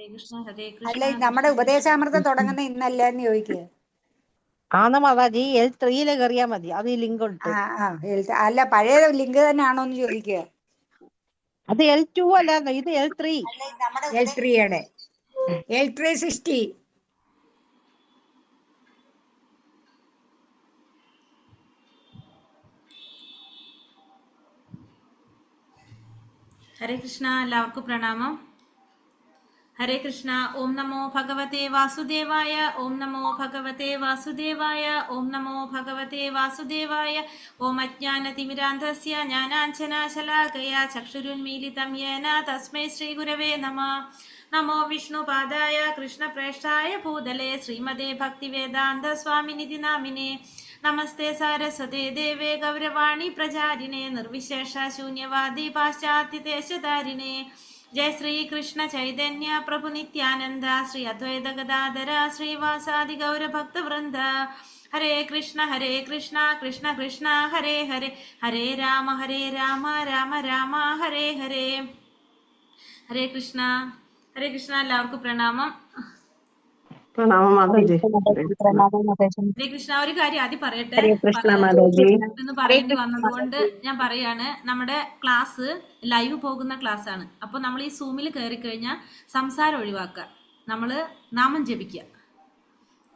ഹരേ അല്ല കൃഷ്ണ നമ്മുടെ ഉപദേശാമൃതം തുടങ്ങുന്ന ഇന്നല്ലേ എന്ന് ചോദിക്കുക. ആന്ന് മാതാജി L3 കയറിയാ മതി, അത് ഈ ലിങ്ക് ഉണ്ട്. അല്ല പഴയ ലിങ്ക് തന്നെയാണോന്ന് ചോദിക്കുക. അത് L2 അല്ലാന്നോ, ഇത് L3. L3യുടെ L360. ഹരേ കൃഷ്ണ, എല്ലാവർക്കും പ്രണാമം. ഹരേ കൃഷ്ണ. ഓം നമോ ഭഗവതേ വാസുദേവായ. ഓം നമോ ഭഗവതേ വാസുദേവായ. ഓം നമോ ഭഗവതേ വാസുദേവായ. ഓം അജ്ഞാനതിമിരാന്ധസ്യ ജ്ഞാനാഞ്ജനാശലാകയാ ചക്ഷുരുന്മീലിതം യേന തസ്മൈ ശ്രീ ഗുരവേ നമഃ. നമോ വിഷ്ണുപാദായ കൃഷ്ണപ്രേഷ്ഠായ ഭൂതലേ ശ്രീമതേ ഭക്തിവേദാന്ത സ്വാമിനിധി നാമിനേ. നമസ്തേ സാരസ്വതേ ദേവേ ഗൗരവാണി പ്രചാരിണേ നിർവിശേഷ ശൂന്യവാദി പാശ്ചാത്യദേശധാരിണേ. ജയ ശ്രീ കൃഷ്ണ ചൈതന്യ പ്രഭു നിത്യാനന്ദ ശ്രീ അദ്വൈത ഗദാധര ശ്രീവാസാദി ഗൗരഭക്തവൃന്ദ. ഹരേ കൃഷ്ണ കൃഷ്ണ കൃഷ്ണ ഹരേ ഹരേ, ഹരേ രാമ രാമ രാമ ഹരേ ഹരേ. ഹരേ കൃഷ്ണ. എല്ലാവർക്കും പ്രണാമം. മാതാജി. ഹരേ കൃഷ്ണ. ഒരു കാര്യം ആദ്യം പറയട്ടെ, എന്ന് പറയേണ്ടി വന്നതുകൊണ്ട് ഞാൻ പറയാണ്. നമ്മുടെ ക്ലാസ് ലൈവ് പോകുന്ന ക്ലാസ് ആണ്. അപ്പോൾ നമ്മൾ ഈ സൂമിൽ കയറി കഴിഞ്ഞാൽ സംസാരം ഒഴിവാക്കുക, നമ്മൾ നാമം ജപിക്കുക.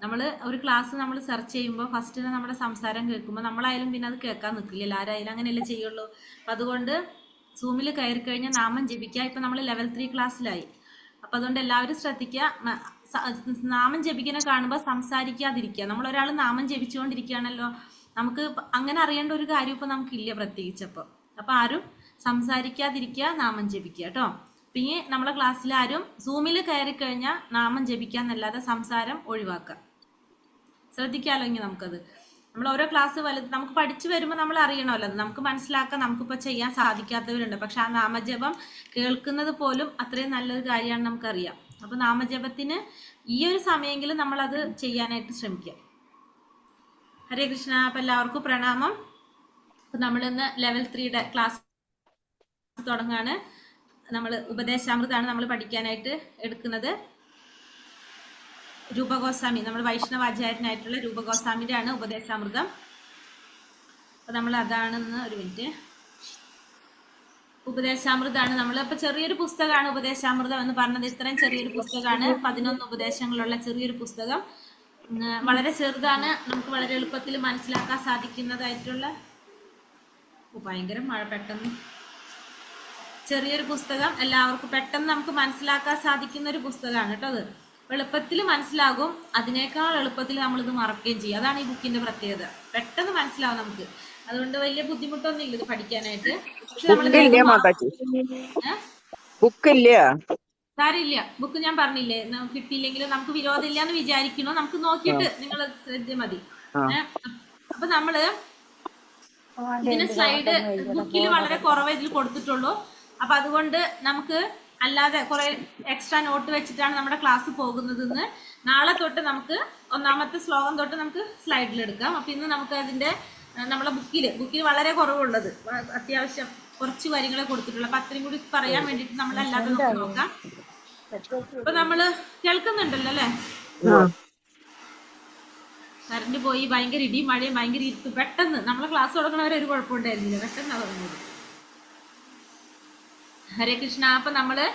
നമ്മൾ ഒരു ക്ലാസ് നമ്മൾ സെർച്ച് ചെയ്യുമ്പോൾ ഫസ്റ്റ് നമ്മുടെ സംസാരം കേൾക്കുമ്പോൾ നമ്മളായാലും പിന്നെ അത് കേൾക്കാൻ നിൽക്കില്ല, ആരായാലും അങ്ങനെയല്ലേ ചെയ്യുള്ളൂ. അപ്പം അതുകൊണ്ട് സൂമിൽ കയറി കഴിഞ്ഞാൽ നാമം ജപിക്കുക. ഇപ്പം നമ്മൾ ലെവൽ 3 ക്ലാസ്സിലായി. അപ്പം അതുകൊണ്ട് എല്ലാവരും ശ്രദ്ധിക്കുക, നാമം ജപിക്കുന്ന കാണുമ്പോൾ സംസാരിക്കാതിരിക്കുക. നമ്മളൊരാൾ നാമം ജപിച്ചുകൊണ്ടിരിക്കുകയാണല്ലോ, നമുക്ക് അങ്ങനെ അറിയേണ്ട ഒരു കാര്യം ഇപ്പം നമുക്കില്ല പ്രത്യേകിച്ചപ്പോൾ. അപ്പം ആരും സംസാരിക്കാതിരിക്കുക, നാമം ജപിക്കുക കേട്ടോ. പിന്നെ നമ്മളെ ക്ലാസ്സിൽ ആരും സൂമിൽ കയറി കഴിഞ്ഞാൽ നാമം ജപിക്കുക എന്നല്ലാതെ സംസാരം ഒഴിവാക്കുക. ശ്രദ്ധിക്കാമല്ലോ. ഇനി നമുക്കത് നമ്മൾ ഓരോ ക്ലാസ് നമുക്ക് പഠിച്ചു വരുമ്പോൾ നമ്മൾ അറിയണമല്ലോ, അത് നമുക്ക് മനസ്സിലാക്കാൻ നമുക്കിപ്പോൾ ചെയ്യാൻ സാധിക്കാത്തവരുണ്ട്. പക്ഷെ ആ നാമജപം കേൾക്കുന്നത് പോലും അത്രയും നല്ലൊരു കാര്യമാണ്, നമുക്കറിയാം. അപ്പോൾ നാമജപത്തിന് ഈ ഒരു സമയമെങ്കിലും നമ്മളത് ചെയ്യാനായിട്ട് ശ്രമിക്കുക. ഹരേ കൃഷ്ണ. അപ്പം എല്ലാവർക്കും പ്രണാമം. അപ്പം നമ്മളിന്ന് ലെവൽ 3യുടെ ക്ലാസ് തുടങ്ങുകയാണ്. നമ്മൾ ഉപദേശാമൃതമാണ് നമ്മൾ പഠിക്കാനായിട്ട് എടുക്കുന്നത്. രൂപഗോസ്വാമി, നമ്മൾ വൈഷ്ണവാചാര്യനായിട്ടുള്ള രൂപഗോസ്വാമിയുടെ ആണ് ഉപദേശാമൃതം. അപ്പം നമ്മൾ അതാണെന്ന് ഒരു മിനിറ്റ്. ഉപദേശാമൃതമാണ് നമ്മൾ. അപ്പോൾ ചെറിയൊരു പുസ്തകമാണ് ഉപദേശാമൃതം എന്ന് പറഞ്ഞത്. ഇത്രയും ചെറിയൊരു പുസ്തകമാണ്, 11 ഉപദേശങ്ങളുള്ള ചെറിയൊരു പുസ്തകം. വളരെ ചെറുതാണ്, നമുക്ക് വളരെ എളുപ്പത്തിൽ മനസ്സിലാക്കാൻ സാധിക്കുന്നതായിട്ടുള്ള. ഭയങ്കര മഴ, പെട്ടെന്ന് ചെറിയൊരു പുസ്തകം, എല്ലാവർക്കും പെട്ടെന്ന് നമുക്ക് മനസ്സിലാക്കാൻ സാധിക്കുന്ന ഒരു പുസ്തകമാണ് കേട്ടോ. അത് എളുപ്പത്തിൽ മനസ്സിലാകും, അതിനേക്കാൾ എളുപ്പത്തിൽ നമ്മളിത് മറക്കുകയും ചെയ്യും. അതാണ് ഈ ബുക്കിന്റെ പ്രത്യേകത, പെട്ടെന്ന് മനസ്സിലാവും നമുക്ക്. അതുകൊണ്ട് വലിയ ബുദ്ധിമുട്ടൊന്നും ഇല്ല ഇത് പഠിക്കാനായിട്ട്. പക്ഷെ നമ്മൾ സാരമില്ല, ബുക്ക് ഞാൻ പറഞ്ഞില്ലേ, കിട്ടിയില്ലെങ്കിലും നമുക്ക് വിരോധമില്ല എന്ന് വിചാരിക്കണോ, നമുക്ക് നോക്കിയിട്ട് നിങ്ങൾ ശ്രദ്ധ മതി. അപ്പൊ നമ്മള് ഇതിന് സ്ലൈഡ് ബുക്കിൽ വളരെ കുറവേ ഇതിൽ കൊടുത്തിട്ടുള്ളൂ. അപ്പൊ അതുകൊണ്ട് നമുക്ക് അല്ലാതെ കുറെ എക്സ്ട്രാ നോട്ട് വെച്ചിട്ടാണ് നമ്മുടെ ക്ലാസ് പോകുന്നതെന്ന്. നാളെ തൊട്ട് നമുക്ക് ഒന്നാമത്തെ ശ്ലോകം തൊട്ട് നമുക്ക് സ്ലൈഡിലെടുക്കാം. അപ്പൊ ഇന്ന് നമുക്ക് അതിന്റെ നമ്മളെ ബുക്കിൽ വളരെ കുറവുള്ളത്, അത്യാവശ്യം കുറച്ച് കാര്യങ്ങളെ കൊടുത്തിട്ടുള്ളൂ. അപ്പൊ അത്രയും കൂടി പറയാൻ വേണ്ടിട്ട് നമ്മളല്ലാതെ നോക്കാം. അപ്പൊ നമ്മള് കേൾക്കുന്നുണ്ടല്ലോ അല്ലെ? കറണ്ട് പോയി, ഭയങ്കര ഇടിയും മഴയും ഭയങ്കര ഇരുത്തും. പെട്ടെന്ന് നമ്മളെ ക്ലാസ് തുടങ്ങണവരെ ഒരു കുഴപ്പമുണ്ടായിരുന്നില്ല, പെട്ടെന്നാണ് തുടങ്ങുന്നത്. ഹരേ കൃഷ്ണ. അപ്പൊ നമ്മള്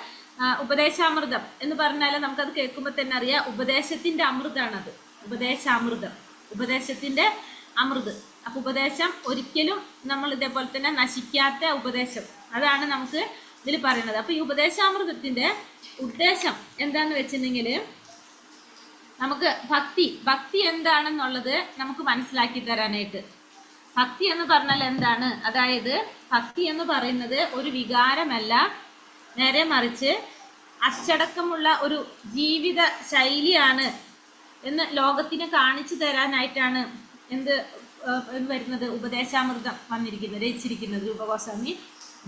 ഉപദേശാമൃതം എന്ന് പറഞ്ഞാൽ നമുക്കത് കേൾക്കുമ്പോൾ തന്നെ അറിയാം, ഉപദേശത്തിന്റെ അമൃതാണത്. ഉപദേശാമൃതം, ഉപദേശത്തിന്റെ അമൃത്. അപ്പൊ ഉപദേശം ഒരിക്കലും നമ്മൾ ഇതേപോലെ തന്നെ നശിക്കാത്ത ഉപദേശം, അതാണ് നമുക്ക് ഇതിൽ പറയുന്നത്. അപ്പൊ ഈ ഉപദേശാമൃതത്തിന്റെ ഉദ്ദേശം എന്താന്ന് വെച്ചിട്ടുണ്ടെങ്കിൽ, നമുക്ക് ഭക്തി എന്താണെന്നുള്ളത് നമുക്ക് മനസ്സിലാക്കി തരാനായിട്ട്. ഭക്തി എന്ന് പറഞ്ഞാൽ എന്താണ്? അതായത് ഭക്തി എന്ന് പറയുന്നത് ഒരു വികാരമല്ല, നേരെ മറിച്ച് അച്ചടക്കമുള്ള ഒരു ജീവിത ശൈലിയാണ് എന്ന് ലോകത്തിന് കാണിച്ചു തരാനായിട്ടാണ് എന്ത് വരുന്നത്, ഉപദേശാമൃതം രചിച്ചിരിക്കുന്നത് രൂപഗോസ്വാമി.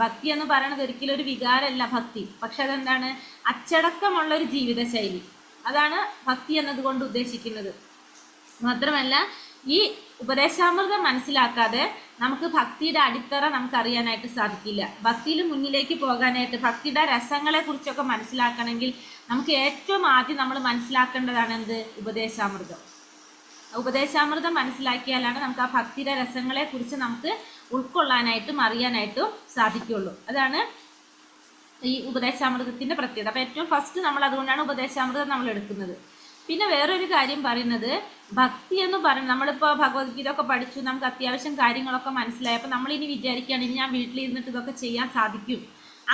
ഭക്തി എന്ന് പറയുന്നത് ഒരിക്കലും ഒരു വികാരമല്ല ഭക്തി, പക്ഷെ അതെന്താണ്? അച്ചടക്കമുള്ള ഒരു ജീവിത ശൈലി, അതാണ് ഭക്തി എന്നതുകൊണ്ട് ഉദ്ദേശിക്കുന്നത്. മാത്രമല്ല ഈ ഉപദേശാമൃതം മനസ്സിലാക്കാതെ നമുക്ക് ഭക്തിയുടെ അടിത്തറ നമുക്ക് അറിയാനായിട്ട് സാധിക്കില്ല. ഭക്തിയിൽ മുന്നിലേക്ക് പോകാനായിട്ട് ഭക്തിയുടെ രസങ്ങളെ കുറിച്ചൊക്കെ മനസ്സിലാക്കണമെങ്കിൽ നമുക്ക് ഏറ്റവും ആദ്യം നമ്മൾ മനസ്സിലാക്കേണ്ടതാണ് എന്ത്? ഉപദേശാമൃതം. ഉപദേശാമൃതം മനസ്സിലാക്കിയാലാണ് നമുക്ക് ആ ഭക്തിയുടെ രസങ്ങളെ കുറിച്ച് നമുക്ക് ഉൾക്കൊള്ളാനായിട്ടും അറിയാനായിട്ടും സാധിക്കുള്ളൂ. അതാണ് ഈ ഉപദേശാമൃതത്തിന്റെ പ്രത്യേകത. അപ്പൊ ഏറ്റവും ഫസ്റ്റ് നമ്മൾ അതുകൊണ്ടാണ് ഉപദേശാമൃതം നമ്മൾ എടുക്കുന്നത്. പിന്നെ വേറൊരു കാര്യം പറയുന്നത്, ഭക്തി എന്ന് പറയുന്നത്, നമ്മളിപ്പോൾ ഭഗവത്ഗീത ഒക്കെ പഠിച്ചു, നമുക്ക് അത്യാവശ്യം കാര്യങ്ങളൊക്കെ മനസ്സിലായി. അപ്പം നമ്മളിനി വിചാരിക്കുകയാണ് ഇനി ഞാൻ വീട്ടിലിരുന്നിട്ട് ഇതൊക്കെ ചെയ്യാൻ സാധിക്കും.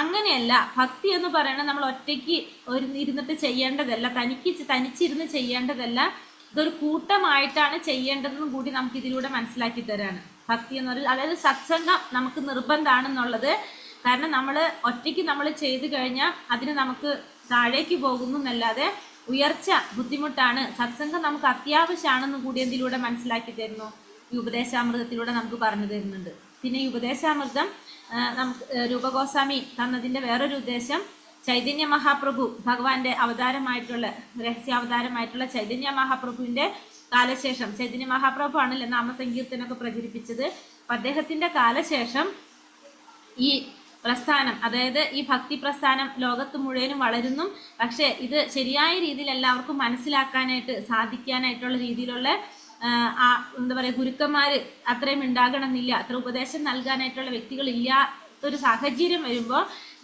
അങ്ങനെയല്ല. ഭക്തി എന്ന് പറയുന്നത് നമ്മൾ ഒറ്റയ്ക്ക് ഇരുന്നിട്ട് ചെയ്യേണ്ടതല്ല, തനിച്ചിരുന്ന് ചെയ്യേണ്ടതല്ല. ഇതൊരു കൂട്ടമായിട്ടാണ് ചെയ്യേണ്ടതെന്നും കൂടി നമുക്ക് ഇതിലൂടെ മനസ്സിലാക്കി തരാണ് ഭക്തി എന്ന് പറയുന്നത്. അതായത് സത്സംഗം നമുക്ക് നിർബന്ധമാണെന്നുള്ളത്. കാരണം നമ്മൾ ഒറ്റയ്ക്ക് നമ്മൾ ചെയ്തു കഴിഞ്ഞാൽ അതിന് നമുക്ക് താഴേക്ക് പോകുന്നു എന്നല്ലാതെ ഉയർച്ച ബുദ്ധിമുട്ടാണ്. സത്സംഗം നമുക്ക് അത്യാവശ്യമാണെന്നും കൂടി എന്തിലൂടെ മനസ്സിലാക്കി തരുന്നു? ഈ ഉപദേശാമൃതത്തിലൂടെ നമുക്ക് പറഞ്ഞു തരുന്നുണ്ട്. പിന്നെ ഈ ഉപദേശാമൃതം നമുക്ക് രൂപഗോസ്വാമി തന്നതിൻ്റെ വേറൊരു ഉദ്ദേശം, ചൈതന്യ മഹാപ്രഭു ഭഗവാന്റെ അവതാരമായിട്ടുള്ള രഹസ്യാവതാരമായിട്ടുള്ള ചൈതന്യ മഹാപ്രഭുവിൻ്റെ കാലശേഷം, ചൈതന്യ മഹാപ്രഭു ആണല്ലോ നാമസങ്കീർത്തനൊക്കെ പ്രചരിപ്പിച്ചത്. അപ്പം അദ്ദേഹത്തിൻ്റെ കാലശേഷം ഈ പ്രസ്ഥാനം, അതായത് ഈ ഭക്തി പ്രസ്ഥാനം ലോകത്ത് മുഴുവനും വളരുന്നു. പക്ഷേ ഇത് ശരിയായ രീതിയിൽ എല്ലാവർക്കും മനസ്സിലാക്കാനായിട്ട് സാധിക്കാനായിട്ടുള്ള രീതിയിലുള്ള എന്താ പറയുക, ഗുരുക്കന്മാർ അത്രയും ഉണ്ടാകണമെന്നില്ല, അത്ര ഉപദേശം നൽകാനായിട്ടുള്ള വ്യക്തികൾ ഇല്ലാത്തൊരു സാഹചര്യം വരുമ്പോൾ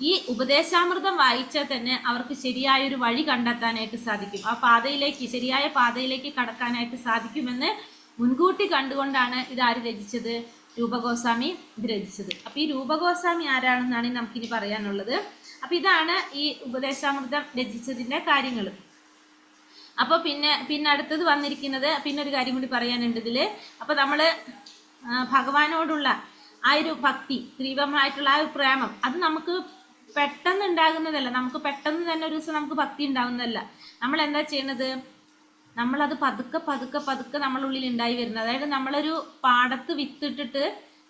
ഈ ഉപദേശാമൃതം വായിച്ചാൽ തന്നെ അവർക്ക് ശരിയായൊരു വഴി കണ്ടെത്താനായിട്ട് സാധിക്കും. ആ പാതയിലേക്ക്, ശരിയായ പാതയിലേക്ക് കടക്കാനായിട്ട് സാധിക്കുമെന്ന് മുൻകൂട്ടി കണ്ടുകൊണ്ടാണ് ഇതാര് രചിച്ചത്? രൂപഗോസ്വാമി ഇത് രചിച്ചത്. അപ്പൊ ഈ രൂപഗോസ്വാമി ആരാണെന്നാണ് നമുക്കിനി പറയാനുള്ളത്. അപ്പൊ ഇതാണ് ഈ ഉപദേശാമൃതം രചിച്ചതിന്റെ കാര്യങ്ങൾ. അപ്പൊ പിന്നെ അടുത്തത് വന്നിരിക്കുന്നത്, പിന്നെ ഒരു കാര്യം കൂടി പറയാനുണ്ട് ഇതില്. അപ്പൊ നമ്മള് ഭഗവാനോടുള്ള ആ ഒരു ഭക്തി, തീവ്രമായിട്ടുള്ള ആ ഒരു പ്രേമം, അത് നമുക്ക് പെട്ടെന്ന് ഉണ്ടാകുന്നതല്ല. നമുക്ക് പെട്ടെന്ന് തന്നെ ഒരു ദിവസം നമുക്ക് ഭക്തി ഉണ്ടാകുന്നതല്ല. നമ്മൾ എന്താ ചെയ്യുന്നത്? നമ്മളത് പതുക്കെ പതുക്കെ പതുക്കെ നമ്മളുള്ളിൽ ഉണ്ടായി വരുന്നത്. അതായത് നമ്മളൊരു പാടത്ത് വിത്തിട്ടിട്ട്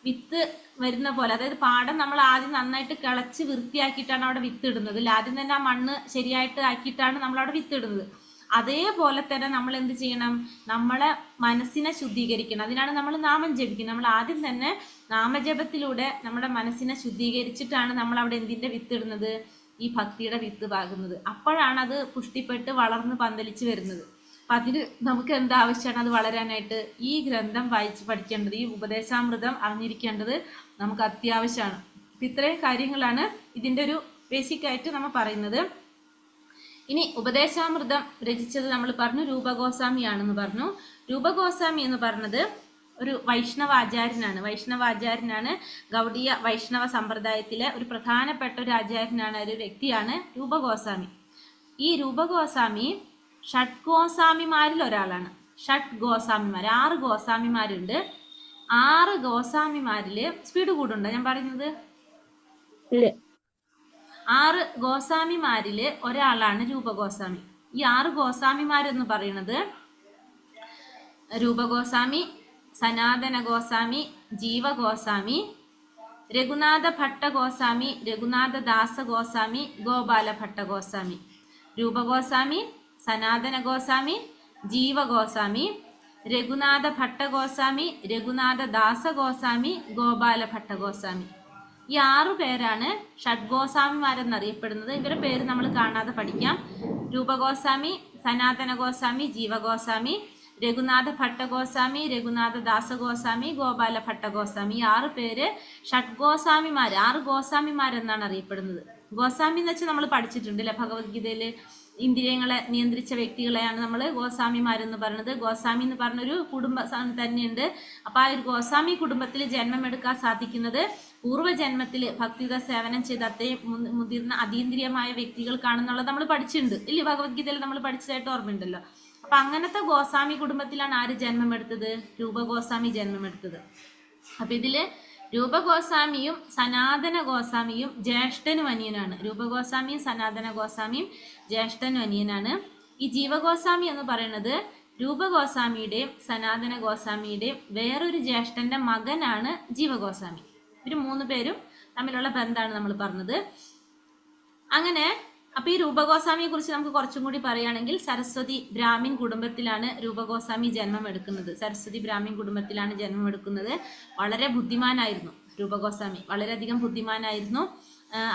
വിത്ത് വരുന്ന പോലെ, അതായത് പാടം നമ്മൾ ആദ്യം നന്നായിട്ട് കിളച്ച് വൃത്തിയാക്കിയിട്ടാണ് അവിടെ വിത്തിടുന്നത്. ആദ്യം തന്നെ ആ മണ്ണ് ശരിയായിട്ട് ആക്കിയിട്ടാണ് നമ്മളവിടെ വിത്തിടുന്നത്. അതേപോലെ തന്നെ നമ്മൾ എന്ത് ചെയ്യണം? നമ്മളെ മനസ്സിനെ ശുദ്ധീകരിക്കണം. അതിനാണ് നമ്മൾ നാമം ജപിക്കുന്നത്. നമ്മൾ ആദ്യം തന്നെ നാമജപത്തിലൂടെ നമ്മുടെ മനസ്സിനെ ശുദ്ധീകരിച്ചിട്ടാണ് നമ്മൾ അവിടെ എന്തിൻ്റെ വിത്തിടുന്നത്? ഈ ഭക്തിയുടെ വിത്ത് പാകുന്നത്. അപ്പോഴാണ് അത് പുഷ്ടിപ്പെട്ട് വളർന്ന് പന്തലിച്ച് വരുന്നത്. അപ്പം അതിന് നമുക്ക് എന്താവശ്യമാണ് അത് വളരാനായിട്ട്? ഈ ഗ്രന്ഥം വായിച്ച് പഠിക്കേണ്ടത്, ഈ ഉപദേശാമൃതം അറിഞ്ഞിരിക്കേണ്ടത് നമുക്ക് അത്യാവശ്യമാണ്. അപ്പം ഇത്രയും കാര്യങ്ങളാണ് ഇതിൻ്റെ ഒരു ബേസിക്കായിട്ട് നമ്മൾ പറയുന്നത്. ഇനി ഉപദേശാമൃതം രചിച്ചത് നമ്മൾ പറഞ്ഞു രൂപഗോസ്വാമിയാണെന്ന് പറഞ്ഞു. രൂപഗോസ്വാമി എന്ന് പറഞ്ഞത് ഒരു വൈഷ്ണവാചാര്യനാണ്. ഗൗഡീയ വൈഷ്ണവ സമ്പ്രദായത്തിലെ ഒരു പ്രധാനപ്പെട്ട ഒരു ആചാര്യനാണ്, ഒരു വ്യക്തിയാണ് രൂപഗോസ്വാമി. ഈ രൂപഗോസ്വാമി ഷഡ്ഗോസ്വാമിമാരിൽ ഒരാളാണ്. ഷഡ്ഗോസ്വാമിമാർ 6 ഗോസ്വാമിമാരുണ്ട്. 6 ഗോസ്വാമിമാരിൽ സ്പീഡ് കൂടുണ്ടോ ഞാൻ പറയുന്നത്? 6 ഗോസ്വാമിമാരിൽ ഒരാളാണ് രൂപഗോസ്വാമി. ഈ 6 ഗോസ്വാമിമാരെന്ന് പറയുന്നത് രൂപഗോസ്വാമി, സനാതന ഗോസ്വാമി, ജീവഗോസ്വാമി, രഘുനാഥ ഭട്ട ഗോസ്വാമി, രഘുനാഥ ദാസ ഗോസ്വാമി, ഗോപാല ഭട്ട ഗോസ്വാമി. രൂപഗോസ്വാമി, സനാതന ഗോസ്വാമി, ജീവഗോസ്വാമി, രഘുനാഥ ഭട്ട ഗോസ്വാമി, രഘുനാഥ ദാസ ഗോസ്വാമി, ഗോപാല ഭട്ട ഗോസ്വാമി. ഈ 6 പേരാണ് ഷഡ്ഗോസ്വാമിമാരെന്നറിയപ്പെടുന്നത്. ഇവരുടെ പേര് നമ്മൾ കാണാതെ പഠിക്കാം. രൂപഗോസ്വാമി, സനാതന ഗോസ്വാമി, ജീവഗോസ്വാമി, രഘുനാഥ ഭട്ട ഗോസ്വാമി, രഘുനാഥ ദാസ ഗോസ്വാമി, ഗോപാല ഭട്ട ഗോസ്വാമി. ഈ 6 പേര് ഷഡ്ഗോസ്വാമിമാർ, 6 ഗോസ്വാമിമാരെന്നാണ് അറിയപ്പെടുന്നത്. ഗോസ്വാമി എന്ന് വെച്ചാൽ നമ്മൾ പഠിച്ചിട്ടുണ്ട് അല്ലെ ഭഗവത്ഗീതയിൽ. ഇന്ദ്രിയങ്ങളെ നിയന്ത്രിച്ച വ്യക്തികളെയാണ് നമ്മൾ ഗോസ്വാമിമാരെന്ന് പറയുന്നത്. ഗോസ്വാമി എന്ന് പറഞ്ഞൊരു കുടുംബം തന്നെയുണ്ട്. അപ്പോൾ ആ ഒരു ഗോസ്വാമി കുടുംബത്തിൽ ജന്മമെടുക്കാൻ സാധിക്കുന്നത് പൂർവ്വജന്മത്തിൽ ഭക്തിയുത സേവനം ചെയ്ത് അത്രയും മുതിർന്ന അതീന്ദ്രിയമായ വ്യക്തികൾക്കാണെന്നുള്ളത് നമ്മൾ പഠിച്ചിട്ടുണ്ട് ഇല്ലേ? ഭഗവത്ഗീതയിൽ നമ്മൾ പഠിച്ചതായിട്ട് ഓർമ്മയുണ്ടല്ലോ. അപ്പം അങ്ങനത്തെ ഗോസ്വാമി കുടുംബത്തിലാണ് ആര് ജന്മമെടുത്തത്? രൂപഗോസ്വാമി ജന്മമെടുത്തത്. അപ്പം ഇതിൽ രൂപഗോസ്വാമിയും സനാതന ഗോസ്വാമിയും ജ്യേഷ്ഠനും അനിയനാണ്. രൂപഗോസ്വാമിയും സനാതന ഗോസ്വാമിയും ജ്യേഷ്ഠനും അനിയനാണ്. ഈ ജീവഗോസ്വാമി എന്ന് പറയുന്നത് രൂപഗോസ്വാമിയുടെയും സനാതന ഗോസ്വാമിയുടെയും വേറൊരു ജ്യേഷ്ഠന്റെ മകനാണ് ജീവഗോസ്വാമി. ഇവർ 3 പേരും തമ്മിലുള്ള ബന്ധമാണ് നമ്മൾ പറഞ്ഞത്. അങ്ങനെ അപ്പൊ ഈ രൂപഗോസ്വാമിയെ കുറിച്ച് നമുക്ക് കുറച്ചും കൂടി പറയുകയാണെങ്കിൽ സരസ്വതി ബ്രാഹ്മിൻ കുടുംബത്തിലാണ് രൂപഗോസ്വാമി ജന്മം എടുക്കുന്നത്. സരസ്വതി ബ്രാഹ്മിൻ കുടുംബത്തിലാണ് ജന്മം എടുക്കുന്നത്. വളരെ ബുദ്ധിമാനായിരുന്നു രൂപഗോസ്വാമി, വളരെയധികം ബുദ്ധിമാനായിരുന്നു.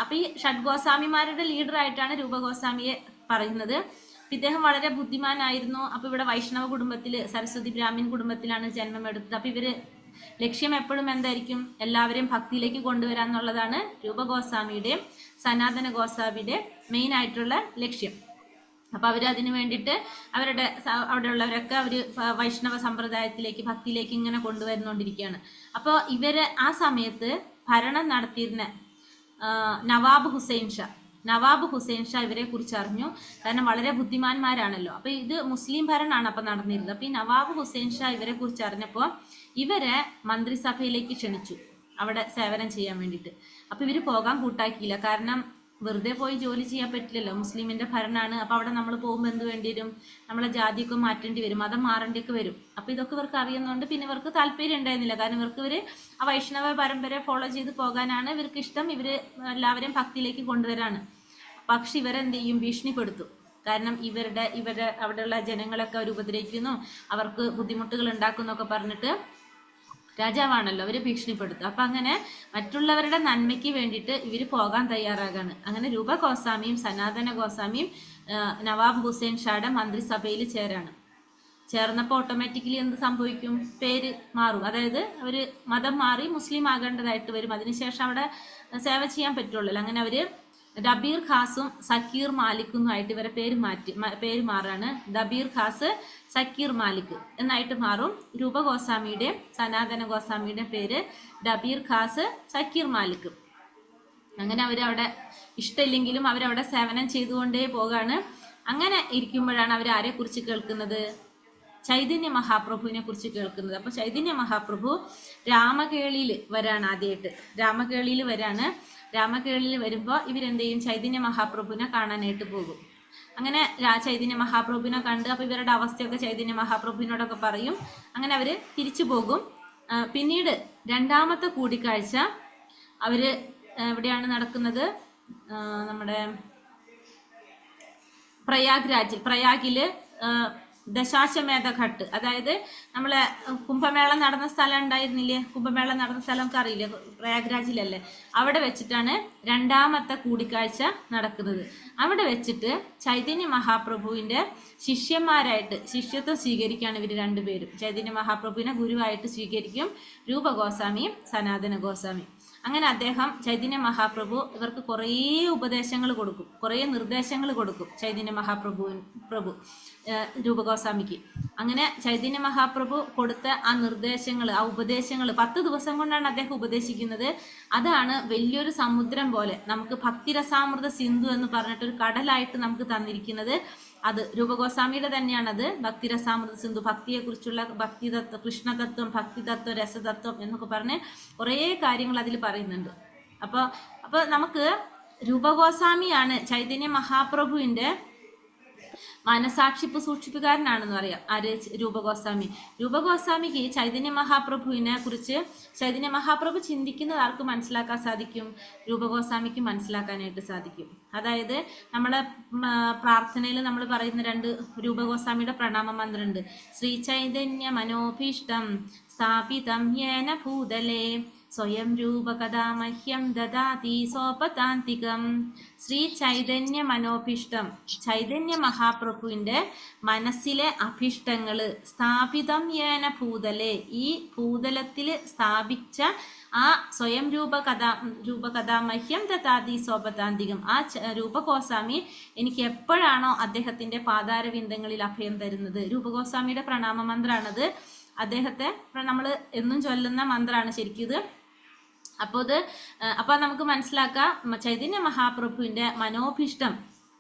അപ്പൊ ഈ ഷഡ്ഗോസ്വാമിമാരുടെ ലീഡർ ആയിട്ടാണ് രൂപഗോസ്വാമിയെ പറയുന്നത്. ഇദ്ദേഹം വളരെ ബുദ്ധിമാനായിരുന്നു. അപ്പൊ ഇവിടെ വൈഷ്ണവ കുടുംബത്തില്, സരസ്വതി ബ്രാഹ്മിൻ കുടുംബത്തിലാണ് ജന്മം എടുത്തത്. അപ്പൊ ഇവര് ലക്ഷ്യം എപ്പോഴും എന്തായിരിക്കും? എല്ലാവരെയും ഭക്തിയിലേക്ക് കൊണ്ടുവരാൻ എന്നുള്ളതാണ് രൂപഗോസ്വാമിയുടെയും സനാതന ഗോസ്വാമിയുടെ മെയിൻ ആയിട്ടുള്ള ലക്ഷ്യം. അപ്പൊ അവര് അതിനു വേണ്ടിയിട്ട് അവിടെ ഉള്ളവരൊക്കെ അവര് വൈഷ്ണവ സമ്പ്രദായത്തിലേക്ക്, ഭക്തിയിലേക്ക് ഇങ്ങനെ കൊണ്ടുവരുന്നോണ്ടിരിക്കുകയാണ്. അപ്പോൾ ഇവര് ആ സമയത്ത് ഭരണം നടത്തിയിരുന്ന നവാബ് ഹുസൈൻ ഷാ ഇവരെ കുറിച്ച് അറിഞ്ഞു. കാരണം വളരെ ബുദ്ധിമാന്മാരാണല്ലോ. അപ്പൊ ഇത് മുസ്ലിം ഭരണമാണ് അപ്പൊ നടന്നിരുന്നത്. അപ്പൊ ഈ നവാബ് ഹുസൈൻ ഷാ ഇവരെ കുറിച്ച് അറിഞ്ഞപ്പോൾ ഇവരെ മന്ത്രിസഭയിലേക്ക് ക്ഷണിച്ചു, അവിടെ സേവനം ചെയ്യാൻ വേണ്ടിയിട്ട്. അപ്പൊ ഇവര് പോകാൻ കൂട്ടാക്കിയില്ല. കാരണം വെറുതെ പോയി ജോലി ചെയ്യാൻ പറ്റില്ലല്ലോ, മുസ്ലിമിന്റെ ഭരണമാണ്. അപ്പൊ അവിടെ നമ്മൾ പോകുമ്പോൾ എന്ത് വേണ്ടി വരും? നമ്മളെ ജാതിയൊക്കെ മാറ്റേണ്ടി വരും, മതം മാറേണ്ടിയൊക്കെ വരും. അപ്പൊ ഇതൊക്കെ ഇവർക്ക് അറിയുന്നതുകൊണ്ട് പിന്നെ ഇവർക്ക് താല്പര്യം ഉണ്ടായിരുന്നില്ല. കാരണം ഇവര് ആ വൈഷ്ണവ പരമ്പര ഫോളോ ചെയ്ത് പോകാനാണ് ഇവർക്ക് ഇഷ്ടം. ഇവര് എല്ലാവരെയും ഭക്തിയിലേക്ക് കൊണ്ടുവരാണ്. പക്ഷെ ഇവരെന്ത് ചെയ്യും? ഭീഷണിപ്പെടുത്തും. കാരണം ഇവരുടെ അവിടെയുള്ള ജനങ്ങളൊക്കെ അവർ ഉപദ്രവിക്കുന്നു, അവർക്ക് ബുദ്ധിമുട്ടുകൾ ഉണ്ടാക്കുന്നൊക്കെ പറഞ്ഞിട്ട് രാജാവാണല്ലോ, അവര് ഭീഷണിപ്പെടുത്തും. അപ്പൊ അങ്ങനെ മറ്റുള്ളവരുടെ നന്മയ്ക്ക് വേണ്ടിയിട്ട് ഇവര് പോകാൻ തയ്യാറാകാണ്. അങ്ങനെ രൂപഗോസ്വാമിയും സനാതന ഗോസ്വാമിയും നവാബ് ഹുസൈൻ ഷായുടെ മന്ത്രിസഭയിൽ ചേർന്നപ്പോൾ ഓട്ടോമാറ്റിക്കലി എന്ത് സംഭവിക്കും? പേര് മാറും. അതായത് അവര് മതം മാറി മുസ്ലിം ആകേണ്ടതായിട്ട് വരും. അതിനുശേഷം അവിടെ സേവ ചെയ്യാൻ പറ്റുള്ളൂ. അങ്ങനെ അവര് ഡബീർ ഖാസും സക്കീർ മാലിക്കുമായിട്ട് ഇവരെ പേര് മാറാണ്. ഡബീർ ഖാസ്, സക്കീർ മാലിക് എന്നായിട്ട് മാറും. രൂപഗോസ്വാമിയുടെ സനാതന ഗോസ്വാമിയുടെ പേര് ഡബീർ ഖാസ്, സക്കീർ മാലിക്. അങ്ങനെ അവരവിടെ ഇഷ്ടമില്ലെങ്കിലും അവരവിടെ സേവനം ചെയ്തുകൊണ്ടേ പോകാണ്. അങ്ങനെ ഇരിക്കുമ്പോഴാണ് അവർ ആരെ കുറിച്ച് കേൾക്കുന്നത്? ചൈതന്യ മഹാപ്രഭുവിനെ കുറിച്ച് കേൾക്കുന്നത്. അപ്പൊ ചൈതന്യ മഹാപ്രഭു രാമകേളിയിൽ വരാണ്. ആദ്യമായിട്ട് രാമകേളിയിൽ വരുമ്പോൾ ഇവരെന്ത് ചെയ്യും? ചൈതന്യ മഹാപ്രഭുവിനെ കാണാനായിട്ട് പോകും. അങ്ങനെ ചൈതന്യ മഹാപ്രഭുവിനെ കണ്ട് അപ്പൊ ഇവരുടെ അവസ്ഥയൊക്കെ ചൈതന്യ മഹാപ്രഭുവിനോടൊക്കെ പറയും. അങ്ങനെ അവര് തിരിച്ചു പോകും. പിന്നീട് രണ്ടാമത്തെ കൂടിക്കാഴ്ച അവര് എവിടെയാണ് നടക്കുന്നത്? നമ്മുടെ പ്രയാഗില് ദശാശ്വമേധ ഘട്ട്, അതായത് നമ്മളെ കുംഭമേള നടന്ന സ്ഥലം ഉണ്ടായിരുന്നില്ലേ? കുംഭമേള നടന്ന സ്ഥലം ഒക്കെ അറിയില്ലേ? പ്രയാഗ്രാജിലല്ലേ? അവിടെ വെച്ചിട്ടാണ് രണ്ടാമത്തെ കൂടിക്കാഴ്ച നടക്കുന്നത്. അവിടെ വെച്ചിട്ട് ചൈതന്യ മഹാപ്രഭുവിന്റെ ശിഷ്യന്മാരായിട്ട് ശിഷ്യത്വം സ്വീകരിക്കുകയാണ് ഇവർ രണ്ടുപേരും. ചൈതന്യ മഹാപ്രഭുവിനെ ഗുരുവായിട്ട് സ്വീകരിക്കും സനാതന ഗോസ്വാമി. അങ്ങനെ ചൈതന്യ മഹാപ്രഭു ഇവർക്ക് കുറേ ഉപദേശങ്ങൾ കൊടുക്കും, കുറേ നിർദ്ദേശങ്ങൾ കൊടുക്കും ചൈതന്യ മഹാപ്രഭു രൂപഗോസ്വാമിക്ക്. അങ്ങനെ ചൈതന്യ മഹാപ്രഭു കൊടുത്ത ആ നിർദ്ദേശങ്ങൾ, ആ ഉപദേശങ്ങൾ 10 ദിവസം കൊണ്ടാണ് അദ്ദേഹം ഉപദേശിക്കുന്നത്. അതാണ് വലിയൊരു സമുദ്രം പോലെ നമുക്ക് ഭക്തിരസാമൃത സിന്ധു എന്ന് പറഞ്ഞിട്ടൊരു കടലായിട്ട് നമുക്ക് തന്നിരിക്കുന്നത്. അത് രൂപഗോസ്വാമിയുടെ തന്നെയാണത്. ഭക്തിരസാമൃത സിന്ധു, ഭക്തിയെക്കുറിച്ചുള്ള ഭക്തിതത്വം, കൃഷ്ണതത്വം, ഭക്തിതത്വം, രസതത്വം എന്നൊക്കെ പറഞ്ഞ് കുറേ കാര്യങ്ങൾ അതിൽ പറയുന്നുണ്ട്. അപ്പോൾ നമുക്ക് രൂപഗോസ്വാമിയാണ് ചൈതന്യ മഹാപ്രഭുവിന്റെ മനസാക്ഷിപ്പ് സൂക്ഷിപ്പുകാരനാണെന്ന് പറയാം. ആര്? രൂപഗോസ്വാമിക്ക് ചൈതന്യ മഹാപ്രഭുവിനെ കുറിച്ച് ചൈതന്യ മഹാപ്രഭു ചിന്തിക്കുന്നത് ആർക്ക് മനസ്സിലാക്കാൻ സാധിക്കും? രൂപഗോസ്വാമിക്ക് മനസ്സിലാക്കാനായിട്ട് സാധിക്കും. അതായത് നമ്മളെ പ്രാർത്ഥനയിൽ നമ്മൾ പറയുന്ന 2 രൂപഗോസ്വാമിയുടെ പ്രണാമ മന്ത്രമുണ്ട്. ശ്രീ ചൈതന്യ മനോഭീഷ്ടം സ്ഥാപിതം യേന ഭൂതലേ സ്വയം രൂപകഥാ മഹ്യം ദദാതി സോപതാന്തികം. ശ്രീ ചൈതന്യ മനോഭീഷ്ടം, ചൈതന്യ മഹാപ്രഭുവിന്റെ മനസ്സിലെ അഭീഷ്ടങ്ങള് സ്ഥാപിതം യേന ഭൂതലേ, ഈ ഭൂതലത്തിൽ സ്ഥാപിച്ച ആ സ്വയം രൂപകഥാ മഹ്യം ദദാതി സോപതാന്തികം. ആ രൂപഗോസ്വാമി എനിക്ക് എപ്പോഴാണോ അദ്ദേഹത്തിന്റെ പാതാരവിന്ദങ്ങളിൽ അഭയം തരുന്നത്. രൂപഗോസ്വാമിയുടെ പ്രണാമ മന്ത്രാണത്. അദ്ദേഹത്തെ നമ്മൾ എന്നും ചൊല്ലുന്ന മന്ത്രമാണ് ശരിക്കും ഇത്. അപ്പോൾ നമുക്ക് മനസ്സിലാക്കാം ചൈതന്യ മഹാപ്രഭുവിന്റെ മനോഭീഷ്ടം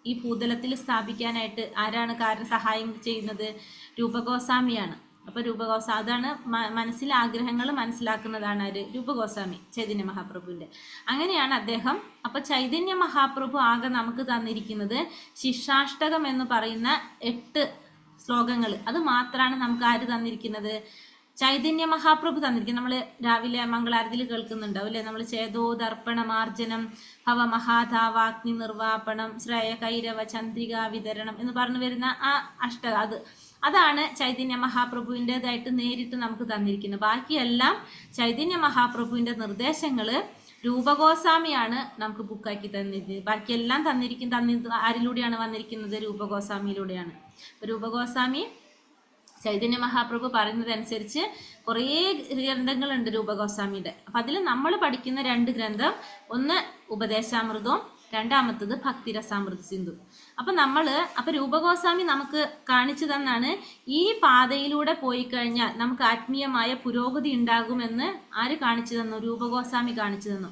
ഈ ഭൂതലത്തിൽ സ്ഥാപിക്കാനായിട്ട് ആരാണ് സഹായം ചെയ്യുന്നത്? രൂപഗോസ്വാമിയാണ്. അപ്പൊ രൂപഗോസ്വാമി അതാണ് മനസ്സിലെ ആഗ്രഹങ്ങൾ മനസ്സിലാക്കുന്നതാണ് ആര്? രൂപഗോസ്വാമി, ചൈതന്യ മഹാപ്രഭുവിന്റെ. അങ്ങനെയാണ് അദ്ദേഹം. അപ്പൊ ചൈതന്യ മഹാപ്രഭു ആകെ നമുക്ക് തന്നിരിക്കുന്നത് ശിക്ഷാഷ്ടകം എന്ന് പറയുന്ന 8 ശ്ലോകങ്ങൾ. അത് മാത്രമാണ് നമുക്ക് ആര് തന്നിരിക്കുന്നത്? ചൈതന്യ മഹാപ്രഭു തന്നിരിക്കും. നമ്മൾ രാവിലെ മംഗളാരതിയിൽ കേൾക്കുന്നുണ്ടാവും അല്ലെ, നമ്മൾ ചേതോ ദർപ്പണമാർജനം ഭവമഹാധാവാഗ്നി നിർവാപണം ശ്രേയ കൈരവ ചന്ദ്രിക വിതരണം എന്ന് പറഞ്ഞു വരുന്ന ആ അതാണ് ചൈതന്യ മഹാപ്രഭുവിൻ്റെതായിട്ട് നേരിട്ട് നമുക്ക് തന്നിരിക്കുന്നത്. ബാക്കിയെല്ലാം ചൈതന്യ മഹാപ്രഭുവിന്റെ നിർദ്ദേശങ്ങള് രൂപഗോസ്വാമിയാണ് നമുക്ക് ബുക്കാക്കി തന്നിരിക്കുന്നത്. ബാക്കിയെല്ലാം ആരിലൂടെയാണ് വന്നിരിക്കുന്നത്? രൂപഗോസ്വാമിയിലൂടെയാണ്. രൂപഗോസ്വാമി ചൈതന്യ മഹാപ്രഭു പറയുന്നതനുസരിച്ച് കുറേ ഗ്രന്ഥങ്ങളുണ്ട് രൂപഗോസ്വാമിയുടെ. അപ്പൊ അതിൽ നമ്മൾ പഠിക്കുന്ന 2 ഗ്രന്ഥം, ഒന്ന് ഉപദേശാമൃതവും രണ്ടാമത്തത് ഭക്തിരസാമൃത സിന്ധു. അപ്പൊ രൂപഗോസ്വാമി നമുക്ക് കാണിച്ചു തന്നാണ് ഈ പാതയിലൂടെ പോയി കഴിഞ്ഞാൽ നമുക്ക് ആത്മീയമായ പുരോഗതി ഉണ്ടാകുമെന്ന് ആര് കാണിച്ചു തന്നു? രൂപഗോസ്വാമി കാണിച്ചു തന്നു.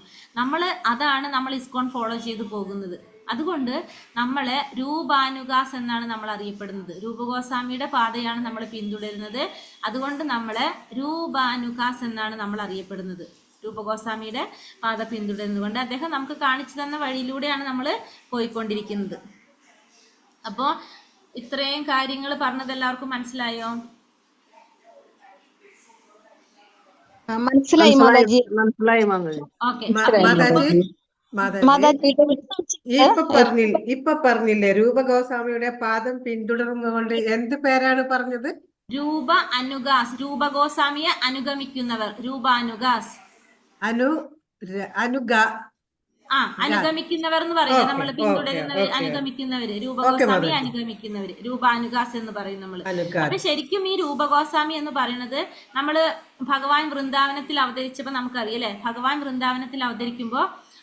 അതാണ് നമ്മൾ ഇസ്കോൺ ഫോളോ ചെയ്തു പോകുന്നത്. അതുകൊണ്ട് നമ്മളെ രൂപാനുഗാസ് എന്നാണ് നമ്മൾ അറിയപ്പെടുന്നത്. രൂപഗോസ്വാമിയുടെ പാതയാണ് നമ്മൾ പിന്തുടരുന്നത്. അതുകൊണ്ട് നമ്മളെ രൂപാനുഗാസ് എന്നാണ് നമ്മൾ അറിയപ്പെടുന്നത്. രൂപഗോസ്വാമിയുടെ പാത പിന്തുടരുന്നതുകൊണ്ട് അദ്ദേഹം നമുക്ക് കാണിച്ചു തന്ന വഴിയിലൂടെയാണ് നമ്മൾ പോയിക്കൊണ്ടിരിക്കുന്നത്. അപ്പോ ഇത്രയും കാര്യങ്ങൾ പറഞ്ഞത് എല്ലാവർക്കും മനസ്സിലായോ? മനസ്സിലായി മാതാജി. ഓക്കെ. ഇപ്പൊ പറഞ്ഞില്ലേ രൂപഗോസ്വാമിയുടെ പാദം പിന്തുടർന്നുകൊണ്ട് എന്ത് പേരാണ് പറഞ്ഞത്? രൂപ അനുഗാസ്. രൂപഗോസ്വാമിയെ അനുഗമിക്കുന്നവർ രൂപാനുഗാസ്. അനുഗമിക്കുന്നവർ എന്ന് പറയുന്നത് നമ്മൾ പിന്തുടരുന്നവർ, അനുഗമിക്കുന്നവര്, രൂപഗോസ്വാമിയെ അനുഗമിക്കുന്നവര് രൂപാനുഗാസ് എന്ന് പറയും നമ്മൾ. അപ്പൊ ശരിക്കും ഈ രൂപഗോസ്വാമി എന്ന് പറയുന്നത് നമ്മള് ഭഗവാൻ വൃന്ദാവനത്തിൽ അവതരിച്ചപ്പോ നമുക്കറിയാം അല്ലെ, ഭഗവാൻ വൃന്ദാവനത്തിൽ അവതരിക്കുമ്പോ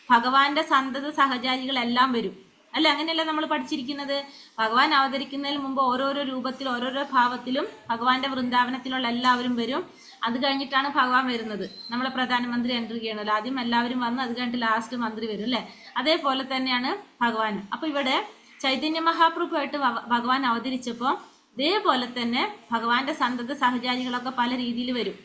ഭഗവാന്റെ സന്തത സഹചാരികളെല്ലാം വരും അല്ലെ, അങ്ങനെയല്ല നമ്മൾ പഠിച്ചിരിക്കുന്നത്. ഭഗവാൻ അവതരിക്കുന്നതിന് മുമ്പ് ഓരോരോ രൂപത്തിൽ ഓരോരോ ഭാവത്തിലും ഭഗവാന്റെ വൃന്ദാവനത്തിലുള്ള എല്ലാവരും വരും. അത് കഴിഞ്ഞിട്ടാണ് ഭഗവാൻ വരുന്നത്. നമ്മളെ പ്രധാനമന്ത്രി എൻട്രി ചെയ്യണല്ലോ, ആദ്യം എല്ലാവരും വന്ന് അത് കഴിഞ്ഞിട്ട് ലാസ്റ്റ് മന്ത്രി വരും അല്ലെ. അതേപോലെ തന്നെയാണ് ഭഗവാൻ. അപ്പൊ ഇവിടെ ചൈതന്യ മഹാപ്രഭുവായിട്ട് ഭഗവാൻ അവതരിച്ചപ്പോൾ ഇതേപോലെ തന്നെ ഭഗവാന്റെ സന്തത സഹചാരികളൊക്കെ പല രീതിയിൽ വരും.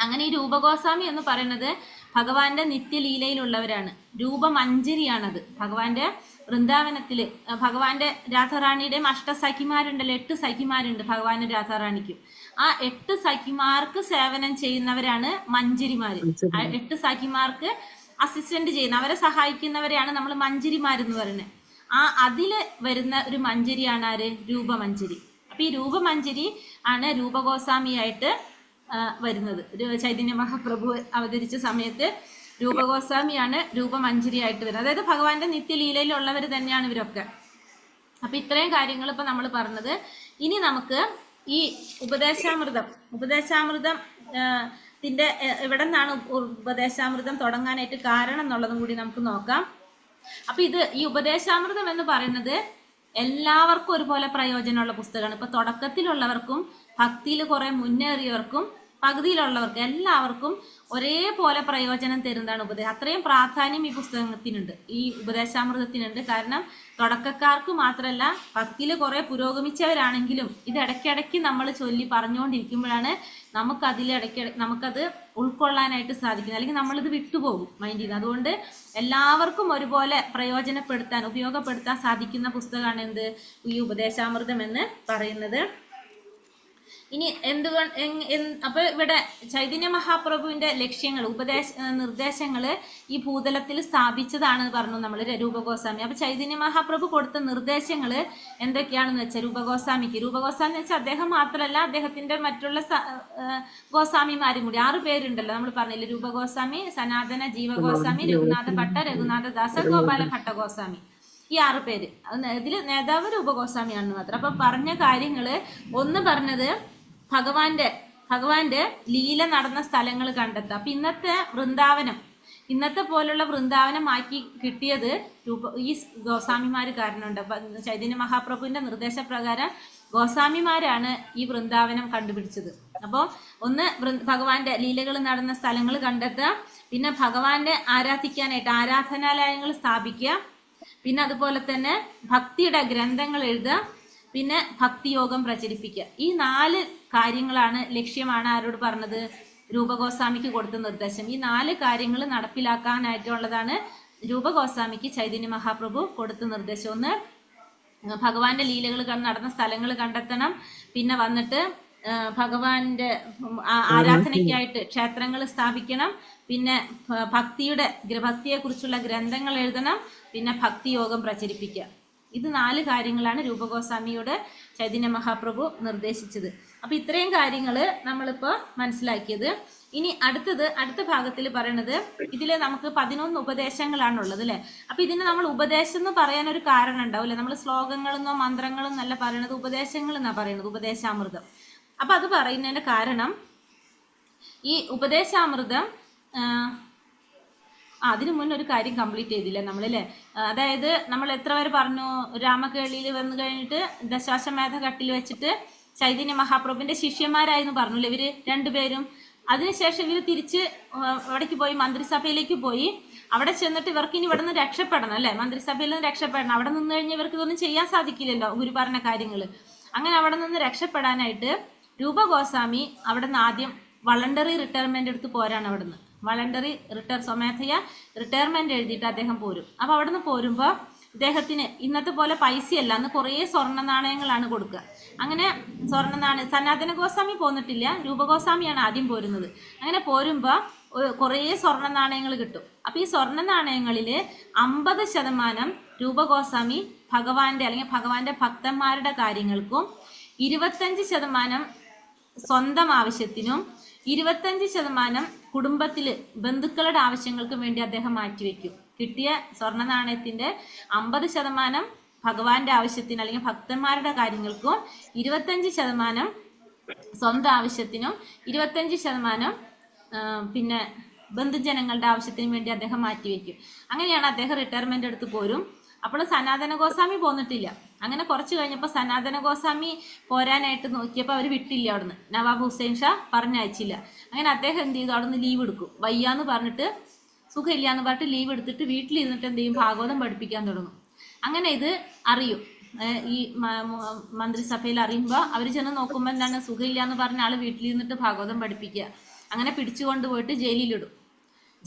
അങ്ങനെ ഈ രൂപഗോസ്വാമി എന്ന് പറയുന്നത് ഭഗവാന്റെ നിത്യലീലയിലുള്ളവരാണ്. രൂപമഞ്ജരിയാണത്. ഭഗവാന്റെ വൃന്ദാവനത്തില് ഭഗവാന്റെ രാധാറാണിയുടെയും അഷ്ടസഖിമാരുണ്ടല്ലോ, 8 സഖിമാരുണ്ട് ഭഗവാനും രാധാറാണിക്കും. ആ 8 സഖിമാർക്ക് സേവനം ചെയ്യുന്നവരാണ് മഞ്ജരിമാര്. 8 സഖിമാർക്ക് അസിസ്റ്റന്റ് ചെയ്യുന്ന, അവരെ സഹായിക്കുന്നവരെയാണ് നമ്മൾ മഞ്ജരിമാരെന്ന് പറയുന്നത്. അതില് വരുന്ന ഒരു മഞ്ജരിയാണ് ആര്? രൂപമഞ്ജരി. അപ്പൊ ഈ രൂപമഞ്ജരി ആണ് രൂപഗോസ്വാമിയായിട്ട് വരുന്നത്. ചൈതന്യ മഹാപ്രഭു അവതരിച്ച സമയത്ത് രൂപഗോസ്വാമിയാണ് രൂപമഞ്ജരി ആയിട്ട് വരുന്നത്. അതായത് ഭഗവാന്റെ നിത്യലീലയിലുള്ളവർ തന്നെയാണ് ഇവരൊക്കെ. അപ്പൊ ഇത്രയും കാര്യങ്ങൾ ഇപ്പൊ നമ്മൾ പറഞ്ഞത്. ഇനി നമുക്ക് ഈ ഉപദേശാമൃതത്തിന്റെ എവിടെ നിന്നാണ് ഉപദേശാമൃതം തുടങ്ങാനായിട്ട് കാരണം എന്നുള്ളതും കൂടി നമുക്ക് നോക്കാം. അപ്പൊ ഈ ഉപദേശാമൃതം എന്ന് പറയുന്നത് എല്ലാവർക്കും ഒരുപോലെ പ്രയോജനമുള്ള പുസ്തകമാണ്. ഇപ്പൊ തുടക്കത്തിലുള്ളവർക്കും ഭക്തിയിൽ കുറെ മുന്നേറിയവർക്കും പകുതിയിലുള്ളവർക്കും എല്ലാവർക്കും ഒരേപോലെ പ്രയോജനം തരുന്നതാണ് ഉപദേശം. അത്രയും പ്രാധാന്യം ഈ പുസ്തകത്തിനുണ്ട്, ഈ ഉപദേശാമൃതത്തിനുണ്ട്. കാരണം തുടക്കക്കാർക്ക് മാത്രമല്ല, ഭക്തിയിൽ കുറെ പുരോഗമിച്ചവരാണെങ്കിലും ഇത് ഇടയ്ക്കിടയ്ക്ക് നമ്മൾ ചൊല്ലി പറഞ്ഞുകൊണ്ടിരിക്കുമ്പോഴാണ് നമുക്കത് ഉൾക്കൊള്ളാനായിട്ട് സാധിക്കുന്നത്. അല്ലെങ്കിൽ നമ്മളിത് വിട്ടുപോകും മൈൻഡിൽ നിന്ന്. അതുകൊണ്ട് എല്ലാവർക്കും ഒരുപോലെ ഉപയോഗപ്പെടുത്താൻ സാധിക്കുന്ന പുസ്തകമാണ് ഈ ഉപദേശാമൃതം എന്ന് പറയുന്നത്. ഇനി അപ്പൊ ഇവിടെ ചൈതന്യ മഹാപ്രഭുവിന്റെ ലക്ഷ്യങ്ങൾ, നിർദ്ദേശങ്ങള് ഈ ഭൂതലത്തിൽ സ്ഥാപിച്ചതാണെന്ന് പറഞ്ഞു നമ്മൾ രൂപഗോസ്വാമി. അപ്പൊ ചൈതന്യ മഹാപ്രഭു കൊടുത്ത നിർദ്ദേശങ്ങള് എന്തൊക്കെയാണെന്ന് വെച്ചാൽ രൂപഗോസ്വാമി എന്ന് വെച്ചാൽ അദ്ദേഹം മാത്രമല്ല, അദ്ദേഹത്തിന്റെ മറ്റുള്ള ഗോസ്വാമിമാരും കൂടി 6 പേരുണ്ടല്ലോ. നമ്മൾ പറഞ്ഞില്ലേ, രൂപഗോസ്വാമി, സനാതന ജീവഗോസ്വാമി, രഘുനാഥ ഭട്ട, രഘുനാഥദാസ, ഗോപാല ഭട്ട ഗോസ്വാമി. ഈ 6 പേര്. ഇതിൽ നേതാവ് രൂപഗോസ്വാമിയാണെന്ന് മാത്രം. അപ്പൊ പറഞ്ഞ കാര്യങ്ങള് ഒന്ന് പറഞ്ഞത് ഭഗവാന്റെ ലീല നടന്ന സ്ഥലങ്ങൾ കണ്ടെത്തുക. അപ്പൊ ഇന്നത്തെ പോലുള്ള വൃന്ദാവനമാക്കി കിട്ടിയത് ഈ ഗോസ്വാമിമാര് കാരണമുണ്ട്. ചൈതന്യ മഹാപ്രഭുവിന്റെ നിർദ്ദേശപ്രകാരം ഗോസ്വാമിമാരാണ് ഈ വൃന്ദാവനം കണ്ടുപിടിച്ചത്. അപ്പോൾ ഒന്ന് ഭഗവാന്റെ ലീലകൾ നടന്ന സ്ഥലങ്ങൾ കണ്ടെത്തുക, പിന്നെ ഭഗവാന്റെ ആരാധിക്കാനായിട്ട് ആരാധനാലയങ്ങൾ സ്ഥാപിക്കുക, പിന്നെ അതുപോലെ തന്നെ ഭക്തിയുടെ ഗ്രന്ഥങ്ങൾ എഴുതുക, പിന്നെ ഭക്തിയോഗം പ്രചരിപ്പിക്കുക. ഈ 4 കാര്യങ്ങളാണ് ലക്ഷ്യമാണ് ആരോട് പറഞ്ഞത്? രൂപഗോസ്വാമിക്ക് കൊടുത്ത നിർദ്ദേശം. ഈ 4 കാര്യങ്ങൾ നടപ്പിലാക്കാനായിട്ടുള്ളതാണ് രൂപഗോസ്വാമിക്ക് ചൈതന്യ മഹാപ്രഭു കൊടുത്ത നിർദ്ദേശം. ഒന്ന് ഭഗവാന്റെ ലീലകൾ നടന്ന സ്ഥലങ്ങൾ കണ്ടെത്തണം, പിന്നെ വന്നിട്ട് ഭഗവാന്റെ ആരാധനയ്ക്കായിട്ട് ക്ഷേത്രങ്ങൾ സ്ഥാപിക്കണം, പിന്നെ ഭക്തിയെ കുറിച്ചുള്ള ഗ്രന്ഥങ്ങൾ എഴുതണം, പിന്നെ ഭക്തിയോഗം പ്രചരിപ്പിക്കുക. ഇത് 4 കാര്യങ്ങളാണ് രൂപഗോസ്വാമിയോട് ചൈതന്യ മഹാപ്രഭു നിർദ്ദേശിച്ചത്. അപ്പൊ ഇത്രയും കാര്യങ്ങൾ നമ്മളിപ്പോൾ മനസ്സിലാക്കിയത്. ഇനി അടുത്ത ഭാഗത്തിൽ പറയണത്, ഇതില് നമുക്ക് 11 ഉപദേശങ്ങളാണുള്ളത് അല്ലെ. അപ്പൊ ഇതിന് നമ്മൾ ഉപദേശം എന്ന് പറയാൻ ഒരു കാരണം ഉണ്ടാവും അല്ലെ. നമ്മൾ ശ്ലോകങ്ങളെന്നോ മന്ത്രങ്ങളും എന്നല്ല പറയണത്, ഉപദേശങ്ങൾ എന്നാ പറയുന്നത്, ഉപദേശാമൃതം. അപ്പൊ അത് പറയുന്നതിന്റെ കാരണം, ഈ ഉപദേശാമൃതം അതിനു മുന്നേ ഒരു കാര്യം കംപ്ലീറ്റ് ചെയ്തില്ല നമ്മളല്ലേ. അതായത് നമ്മൾ എത്ര വരെ പറഞ്ഞു, രാമകേളിയിൽ വന്നു കഴിഞ്ഞിട്ട് ദശാശ്വമേധ ഘട്ടിൽ വെച്ചിട്ട് ചൈതന്യ മഹാപ്രഭുവിന്റെ ശിഷ്യന്മാരായിരുന്നു പറഞ്ഞില്ലേ ഇവര് രണ്ടുപേരും. അതിനുശേഷം ഇവർ തിരിച്ച് അവിടേക്ക് പോയി, മന്ത്രിസഭയിലേക്ക് പോയി. അവിടെ ചെന്നിട്ട് ഇവർക്ക് ഇനി ഇവിടെ നിന്ന് രക്ഷപ്പെടണം അല്ലെ, മന്ത്രിസഭയിൽ നിന്ന് രക്ഷപ്പെടണം. അവിടെ നിന്ന് കഴിഞ്ഞാൽ ഇവർക്ക് ഇതൊന്നും ചെയ്യാൻ സാധിക്കില്ലല്ലോ, ഗുരു പറഞ്ഞ കാര്യങ്ങൾ. അങ്ങനെ അവിടെ നിന്ന് രക്ഷപ്പെടാനായിട്ട് രൂപഗോസ്വാമി അവിടെ നിന്ന് ആദ്യം വളണ്ടറി റിട്ടയർമെന്റ് എടുത്ത് പോരാണ്. അവിടെ നിന്ന് വളണ്ടറി സ്വമേധയ റിട്ടയർമെന്റ് എഴുതിയിട്ട് അദ്ദേഹം പോരും. അപ്പൊ അവിടെ നിന്ന് പോരുമ്പോൾ ഇദ്ദേഹത്തിന് ഇന്നത്തെ പോലെ പൈസയല്ല, അന്ന് കുറേ സ്വർണ്ണ നാണയങ്ങളാണ് കൊടുക്കുക. അങ്ങനെ സ്വർണ്ണ നാണയം സനാതന ഗോസ്വാമി പോന്നിട്ടില്ല, രൂപഗോസ്വാമിയാണ് ആദ്യം പോരുന്നത്. അങ്ങനെ പോരുമ്പോൾ കുറേ സ്വർണ്ണ നാണയങ്ങൾ കിട്ടും. അപ്പൊ ഈ സ്വർണ്ണ നാണയങ്ങളിൽ 50% രൂപഗോസ്വാമി ഭഗവാന്റെ അല്ലെങ്കിൽ ഭഗവാന്റെ ഭക്തന്മാരുടെ കാര്യങ്ങൾക്കും, 25% സ്വന്തം ആവശ്യത്തിനും, 25% കുടുംബത്തില് ബന്ധുക്കളുടെ ആവശ്യങ്ങൾക്കും വേണ്ടി അദ്ദേഹം മാറ്റിവെക്കും. കിട്ടിയ സ്വർണ്ണ നാണയത്തിന്റെ 50% ഭഗവാന്റെ ആവശ്യത്തിന് അല്ലെങ്കിൽ ഭക്തന്മാരുടെ കാര്യങ്ങൾക്കും, 25% സ്വന്തം ആവശ്യത്തിനും, 25% പിന്നെ ബന്ധുജനങ്ങളുടെ ആവശ്യത്തിനും വേണ്ടി അദ്ദേഹം മാറ്റിവെക്കും. അങ്ങനെയാണ് അദ്ദേഹം റിട്ടയർമെന്റ് എടുത്ത് പോരും. അപ്പോൾ സനാതന ഗോസ്വാമി പോന്നിട്ടില്ല. അങ്ങനെ കുറച്ച് കഴിഞ്ഞപ്പോൾ സനാതന ഗോസ്വാമി പോരാനായിട്ട് നോക്കിയപ്പോൾ അവർ വിട്ടില്ല. അവിടുന്ന് നവാബ് ഹുസൈൻ ഷാ പറഞ്ഞയച്ചില്ല. അങ്ങനെ അദ്ദേഹം എന്ത് ചെയ്തു, അവിടെ നിന്ന് ലീവ് എടുക്കും. വയ്യാന്ന് പറഞ്ഞിട്ട്, സുഖമില്ല എന്ന് പറഞ്ഞിട്ട് ലീവ് എടുത്തിട്ട് വീട്ടിലിരുന്നിട്ട് എന്ത് ചെയ്യും, ഭാഗവതം പഠിപ്പിക്കാൻ തുടങ്ങും. അങ്ങനെ ഇത് അറിയും, ഈ മന്ത്രിസഭയിൽ അറിയുമ്പോൾ അവർ ചെന്ന് നോക്കുമ്പോൾ എന്താണ്, സുഖമില്ല എന്ന് പറഞ്ഞ ആൾ വീട്ടിലിരുന്നിട്ട് ഭാഗവതം പഠിപ്പിക്കുക. അങ്ങനെ പിടിച്ചുകൊണ്ട് പോയിട്ട്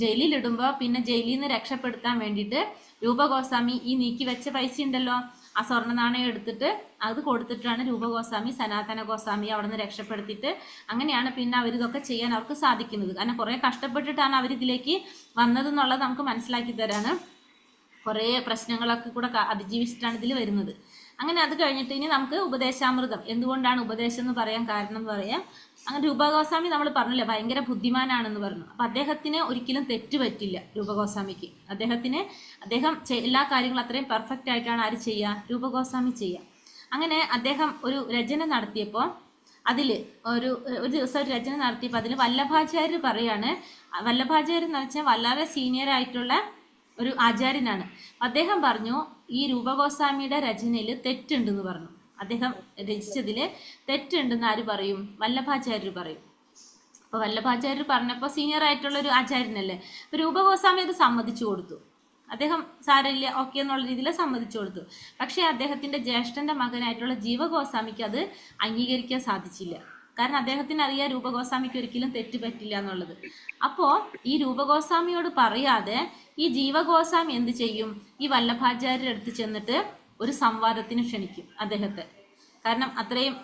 ജയിലിലിടുമ്പോൾ പിന്നെ ജയിലിൽ നിന്ന് രക്ഷപ്പെടുത്താൻ വേണ്ടിയിട്ട് രൂപഗോസ്വാമി ഈ നീക്കി വെച്ച പൈസ ഉണ്ടല്ലോ, ആ സ്വർണ്ണ നാണയം എടുത്തിട്ട് അത് കൊടുത്തിട്ടാണ് രൂപഗോസ്വാമി സനാതന ഗോസ്വാമി അവിടെ നിന്ന് രക്ഷപ്പെടുത്തിയിട്ട്, അങ്ങനെയാണ് പിന്നെ അവരിതൊക്കെ ചെയ്യാൻ അവർക്ക് സാധിക്കുന്നത്. കാരണം കുറേ കഷ്ടപ്പെട്ടിട്ടാണ് അവരിതിലേക്ക് വന്നതെന്നുള്ളത് നമുക്ക് മനസ്സിലാക്കി തരാണ്. കുറേ പ്രശ്നങ്ങളൊക്കെ കൂടെ അതിജീവിച്ചിട്ടാണ് ഇതിൽ വരുന്നത്. അങ്ങനെ അത് കഴിഞ്ഞിട്ട് ഇനി നമുക്ക് ഉപദേശാമൃതം, എന്തുകൊണ്ടാണ് ഉപദേശം എന്ന് പറയാൻ കാരണം എന്ന് പറയാം. അങ്ങനെ രൂപഗോസ്വാമി നമ്മൾ പറഞ്ഞില്ലേ ഭയങ്കര ബുദ്ധിമാനാണെന്ന് പറഞ്ഞു. അപ്പം അദ്ദേഹത്തിന് ഒരിക്കലും തെറ്റ് പറ്റില്ല. രൂപഗോസ്വാമിക്ക് അദ്ദേഹം എല്ലാ കാര്യങ്ങളും അത്രയും പെർഫെക്റ്റ് ആയിട്ടാണ് ആര് ചെയ്യുക, രൂപഗോസ്വാമി ചെയ്യുക. അങ്ങനെ അദ്ദേഹം ഒരു രചന നടത്തിയപ്പോൾ ഒരു ദിവസം ഒരു രചന നടത്തിയപ്പോൾ അതിൽ വല്ലഭാചാര്യർ പറയാണ്, വല്ലഭാചാര്യർ എന്ന് വെച്ചാൽ വളരെ സീനിയർ ആയിട്ടുള്ള ഒരു ആചാര്യനാണ്. അദ്ദേഹം പറഞ്ഞു ഈ രൂപഗോസ്വാമിയുടെ രചനയിൽ തെറ്റുണ്ടെന്ന് പറഞ്ഞു. അദ്ദേഹം രചിച്ചതിൽ തെറ്റുണ്ടെന്ന് ആര് പറയും, വല്ലഭാചാര്യർ പറയും. അപ്പോൾ വല്ലഭാചാര്യർ പറഞ്ഞപ്പോൾ സീനിയർ ആയിട്ടുള്ള ഒരു ആചാര്യനല്ലേ, അപ്പോൾ രൂപഗോസ്വാമി അത് സമ്മതിച്ചു കൊടുത്തു. അദ്ദേഹം സാരമില്ല ഓക്കെ എന്നുള്ള രീതിയിൽ സമ്മതിച്ചു കൊടുത്തു. പക്ഷേ അദ്ദേഹത്തിന്റെ ജ്യേഷ്ഠന്റെ മകനായിട്ടുള്ള ജീവഗോസ്വാമിക്ക് അത് അംഗീകരിക്കാൻ സാധിച്ചില്ല. കാരണം അദ്ദേഹത്തിന് അറിയാം രൂപഗോസ്വാമിക്ക് ഒരിക്കലും തെറ്റ് പറ്റില്ല എന്നുള്ളത്. അപ്പോൾ ഈ രൂപഗോസ്വാമിയോട് പറയാതെ ഈ ജീവഗോസ്വാമി എന്ത് ചെയ്യും, ഈ വല്ലഭാചാര്യരുടെ അടുത്ത് ചെന്നിട്ട് ഒരു സംവാദത്തിന് ക്ഷണിക്കും അദ്ദേഹത്തെ. കാരണം അത്രയും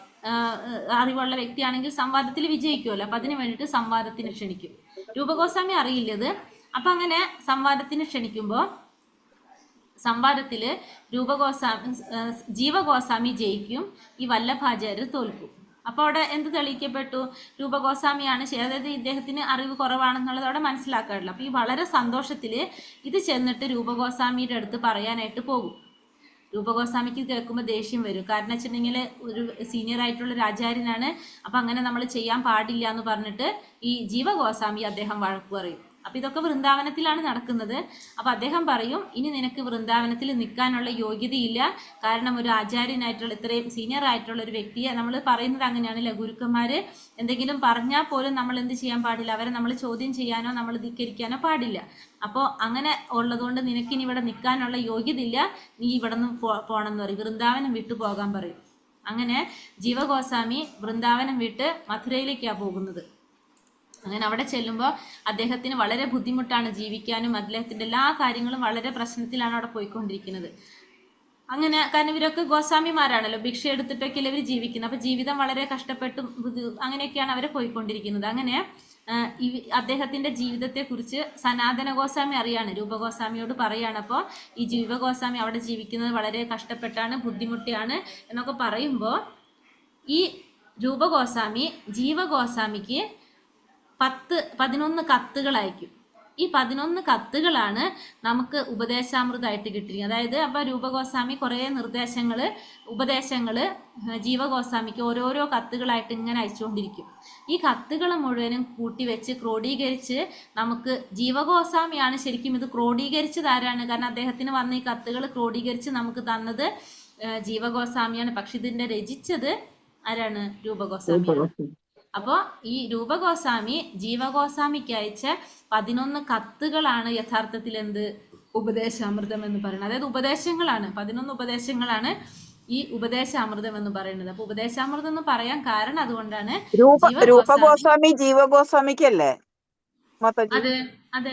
അറിവുള്ള വ്യക്തിയാണെങ്കിൽ സംവാദത്തിൽ വിജയിക്കുമല്ലോ. അപ്പം അതിന് വേണ്ടിയിട്ട് സംവാദത്തിന് ക്ഷണിക്കും. രൂപഗോസ്വാമി അറിയില്ലത്. അപ്പം അങ്ങനെ സംവാദത്തിന് ക്ഷണിക്കുമ്പോൾ സംവാദത്തിൽ ജീവഗോസ്വാമി ജയിക്കും, ഈ വല്ലഭാചാര്യർ തോൽക്കും. അപ്പോൾ അവിടെ എന്ത് തെളിയിക്കപ്പെട്ടു, രൂപഗോസ്വാമിയാണ് അതായത് ഇദ്ദേഹത്തിന് അറിവ് കുറവാണെന്നുള്ളത് അവിടെ മനസ്സിലാക്കാറില്ല. അപ്പോൾ ഈ വളരെ സന്തോഷത്തിൽ ഇത് ചെന്നിട്ട് രൂപഗോസ്വാമിയുടെ അടുത്ത് പറയാനായിട്ട് പോകും. രൂപഗോസ്വാമിക്ക് കേൾക്കുമ്പോൾ ദേഷ്യം വരും. കാരണം വെച്ചിട്ടുണ്ടെങ്കിൽ ഒരു സീനിയർ ആയിട്ടുള്ള ഒരു ആചാര്യനാണ്, അപ്പം അങ്ങനെ നമ്മൾ ചെയ്യാൻ പാടില്ല എന്ന് പറഞ്ഞിട്ട് ഈ ജീവഗോസ്വാമി അദ്ദേഹം വഴക്ക് പറയും. അപ്പം ഇതൊക്കെ വൃന്ദാവനത്തിലാണ് നടക്കുന്നത്. അപ്പം അദ്ദേഹം പറയും ഇനി നിനക്ക് വൃന്ദാവനത്തിൽ നിൽക്കാനുള്ള യോഗ്യതയില്ല. കാരണം ഒരു ആചാര്യനായിട്ടുള്ള ഇത്രയും സീനിയർ ആയിട്ടുള്ള ഒരു വ്യക്തിയെ, നമ്മൾ പറയുന്നത് അങ്ങനെയാണല്ലോ, ഗുരുക്കന്മാർ എന്തെങ്കിലും പറഞ്ഞാൽ പോലും നമ്മൾ എന്ത് ചെയ്യാൻ പാടില്ല, അവരെ നമ്മൾ ചോദ്യം ചെയ്യാനോ നമ്മൾ ധിക്കരിക്കാനോ പാടില്ല. അപ്പോൾ അങ്ങനെ ഉള്ളതുകൊണ്ട് നിനക്കിനി ഇവിടെ നിൽക്കാനുള്ള യോഗ്യതയില്ല, നീ ഇവിടെ നിന്ന് പോകണം എന്ന് പറയും, വൃന്ദാവനം വിട്ടു പോകാൻ പറയും. അങ്ങനെ ജീവഗോസ്വാമി വൃന്ദാവനം വിട്ട് മഥുരയിലേക്കാണ് പോകുന്നത്. അങ്ങനെ അവിടെ ചെല്ലുമ്പോൾ അദ്ദേഹത്തിന് വളരെ ബുദ്ധിമുട്ടാണ് ജീവിക്കാനും. അദ്ദേഹത്തിൻ്റെ എല്ലാ കാര്യങ്ങളും വളരെ പ്രശ്നത്തിലാണ് അവിടെ പോയിക്കൊണ്ടിരിക്കുന്നത്. അങ്ങനെ കാരണം ഇവരൊക്കെ ഗോസ്വാമിമാരാണല്ലോ, ഭിക്ഷ എടുത്തിട്ടൊക്കെയല്ലേ ഇവർ ജീവിക്കുന്നത്. അപ്പൊ ജീവിതം വളരെ കഷ്ടപ്പെട്ടും അങ്ങനെയൊക്കെയാണ് അവർ പോയിക്കൊണ്ടിരിക്കുന്നത്. അങ്ങനെ അദ്ദേഹത്തിന്റെ ജീവിതത്തെ കുറിച്ച് സനാതന ഗോസ്വാമി അറിയാണ്, രൂപഗോസ്വാമിയോട് പറയാണ്. അപ്പോൾ ഈ ജീവഗോസ്വാമി അവിടെ ജീവിക്കുന്നത് വളരെ കഷ്ടപ്പെട്ടാണ്, ബുദ്ധിമുട്ടിയാണ് എന്നൊക്കെ പറയുമ്പോൾ ഈ രൂപഗോസ്വാമി ജീവഗോസ്വാമിക്ക് 11 കത്തുകൾ അയക്കും. ഈ 11 കത്തുകളാണ് നമുക്ക് ഉപദേശാമൃതമായിട്ട് കിട്ടിയിരിക്കുന്നത്. അതായത് അപ്പൊ രൂപഗോസ്വാമി കുറേ ഉപദേശങ്ങള് ജീവഗോസ്വാമിക്ക് ഓരോരോ കത്തുകളായിട്ട് ഇങ്ങനെ അയച്ചുകൊണ്ടിരിക്കും. ഈ കത്തുകൾ മുഴുവനും കൂട്ടിവെച്ച് ക്രോഡീകരിച്ച് നമുക്ക് ജീവഗോസ്വാമിയാണ് ശരിക്കും ഇത് ക്രോഡീകരിച്ചത് ആരാണ്? കാരണം അദ്ദേഹത്തിന് വന്ന ഈ കത്തുകൾ ക്രോഡീകരിച്ച് നമുക്ക് തന്നത് ജീവഗോസ്വാമിയാണ്. പക്ഷെ ഇതിന്റെ രചിച്ചത് ആരാണ്? രൂപഗോസ്വാമിയാണ്. അപ്പോൾ ഈ രൂപഗോസ്വാമി ജീവഗോസ്വാമിക്ക് അയച്ച 11 കത്തുകളാണ് യഥാർത്ഥത്തിൽ എന്ത്? ഉപദേശാമൃതം എന്ന് പറയുന്നത്. അതായത് ഉപദേശങ്ങളാണ്, 11 ഉപദേശങ്ങളാണ് ഈ ഉപദേശാമൃതം എന്ന് പറയുന്നത്. അപ്പൊ ഉപദേശാമൃതം എന്ന് പറയാൻ കാരണം അതുകൊണ്ടാണ് രൂപഗോസ്വാമി ജീവഗോസ്വാമിക്കല്ലേ? അതെ അതെ,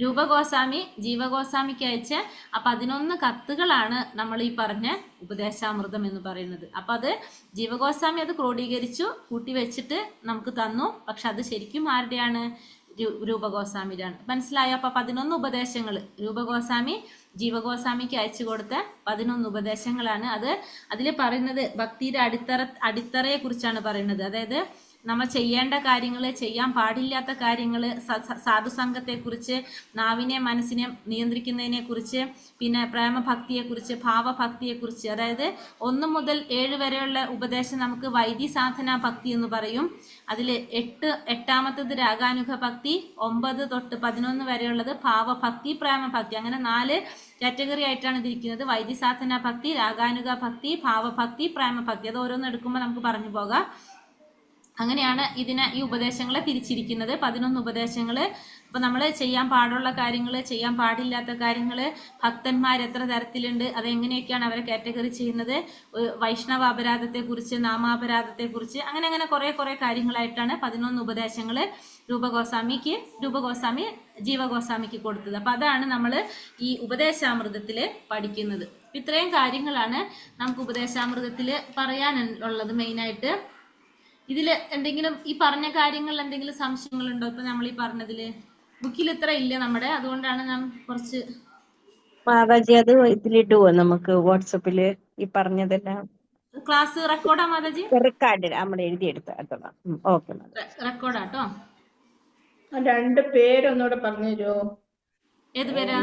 രൂപഗോസ്വാമി ജീവഗോസ്വാമിക്ക് അയച്ച ആ 11 കത്തുകളാണ് നമ്മൾ ഈ പറഞ്ഞ ഉപദേശാമൃതം എന്ന് പറയുന്നത്. അപ്പൊ അത് ജീവഗോസ്വാമി അത് ക്രോഡീകരിച്ചു കൂട്ടിവെച്ചിട്ട് നമുക്ക് തന്നു. പക്ഷെ അത് ശരിക്കും ആരുടെയാണ്? രൂപഗോസ്വാമിയുടെയാണ്. മനസ്സിലായോ? അപ്പൊ 11 ഉപദേശങ്ങൾ രൂപഗോസ്വാമി ജീവഗോസ്വാമിക്ക് അയച്ചു കൊടുത്ത 11 ഉപദേശങ്ങളാണ്. അതിൽ പറയുന്നത് ഭക്തിയുടെ അടിത്തറയെ കുറിച്ചാണ് പറയുന്നത്. അതായത് നമ്മൾ ചെയ്യേണ്ട കാര്യങ്ങൾ, ചെയ്യാൻ പാടില്ലാത്ത കാര്യങ്ങൾ, സാധുസംഘത്തെക്കുറിച്ച്, നാവിനെ മനസ്സിനെ നിയന്ത്രിക്കുന്നതിനെ കുറിച്ച്, പിന്നെ പ്രേമഭക്തിയെക്കുറിച്ച്, ഭാവഭക്തിയെക്കുറിച്ച്. അതായത് 1 മുതൽ 7 വരെയുള്ള ഉപദേശം നമുക്ക് വൈദ്യ സാധന ഭക്തി എന്ന് പറയും. അതിൽ 8ാമത്തത് രാഗാനുഗ ഭക്തി, 9 തൊട്ട് 11 വരെയുള്ളത് ഭാവഭക്തി, പ്രേമഭക്തി. അങ്ങനെ 4 കാറ്റഗറി ആയിട്ടാണ് ഇതിരിക്കുന്നത്. വൈദ്യ സാധന ഭക്തി, രാഗാനുഗ ഭക്തി, ഭാവഭക്തി, പ്രേമഭക്തി. അത് ഓരോന്ന് എടുക്കുമ്പോൾ നമുക്ക് പറഞ്ഞു പോകാം. അങ്ങനെയാണ് ഈ ഉപദേശങ്ങളെ തിരിച്ചിരിക്കുന്നത്. 11 ഉപദേശങ്ങൾ. അപ്പൊ നമ്മൾ ചെയ്യാൻ പാടുള്ള കാര്യങ്ങൾ, ചെയ്യാൻ പാടില്ലാത്ത കാര്യങ്ങൾ, ഭക്തന്മാർ എത്ര തരത്തിലുണ്ട്, അതെങ്ങനെയൊക്കെയാണ് അവരെ കാറ്റഗറി ചെയ്യുന്നത്, വൈഷ്ണവ അപരാധത്തെക്കുറിച്ച്, നാമാപരാധത്തെക്കുറിച്ച്, അങ്ങനെ കുറെ കാര്യങ്ങളായിട്ടാണ് 11 ഉപദേശങ്ങൾ രൂപഗോസ്വാമി ജീവഗോസ്വാമിക്ക് കൊടുത്തത്. അപ്പൊ അതാണ് നമ്മൾ ഈ ഉപദേശാമൃതത്തിൽ പഠിക്കുന്നത്. ഇത്രയും കാര്യങ്ങളാണ് നമുക്ക് ഉപദേശാമൃതത്തിൽ പറയാനുള്ളത് മെയിനായിട്ട്. ഇതിൽ എന്തെങ്കിലും ഈ പറഞ്ഞ കാര്യങ്ങളിൽ എന്തെങ്കിലും സംശയങ്ങളുണ്ടോ? ഇപ്പൊ നമ്മൾ ഈ പറഞ്ഞതില് ബുക്കിൽ ഇത്ര ഇല്ല നമ്മുടെ, അതുകൊണ്ടാണ് ഞാൻ കുറച്ച്. മാതാജി അത് ഇതിലിടുവോ നമുക്ക് വാട്സപ്പില് ഈ പറഞ്ഞതെല്ലാം? ക്ലാസ് റെക്കോർഡാ മാതാജി? റെക്കോർഡ് നമ്മൾ എഴുതിയെടുത്ത. ഓക്കെ, റെക്കോർഡാട്ടോ. 2 പേരൊന്നുകൂടെ പറഞ്ഞു തരുമോ? ഏത് പേരാ?